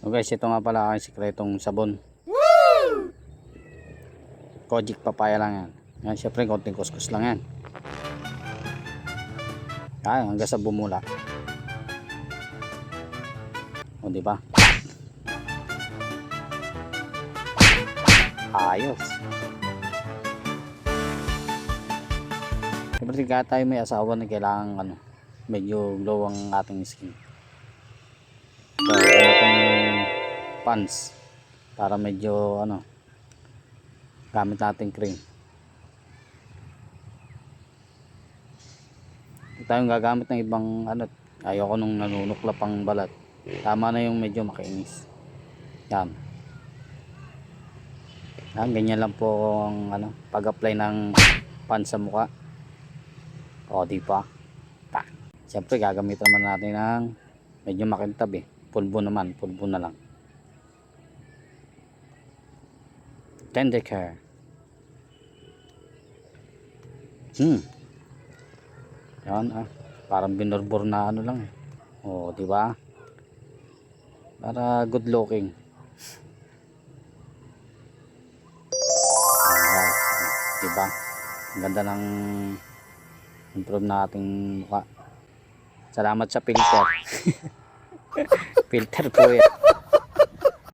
So guys, ito nga pala aking sikretong sabon. Kojic papaya lang yan. Yan, syempre konting kuskus lang yan. Ay, hanggang sa bumula. O diba? Ayos. Siyempre kaya tayo may asawa na kailangan medyo glow ang ating skin. So, itong pants para medyo gamit natin cream. Hindi tayong gagamit ng ibang ayoko nung nanunuklap ang balat. Tama na yung medyo makinis. Yan. Ganyan lang po ang pag-apply ng pants sa mukha. O di ba? Siyempre gagamitan naman natin ng medyo makintab pulbo naman, pulbo na lang. Tender care. Yan parang binorbor na lang O di ba? Para good looking. Diba? Ang ganda ng improve na ating mukha. Salamat sa filter. Filter po yan.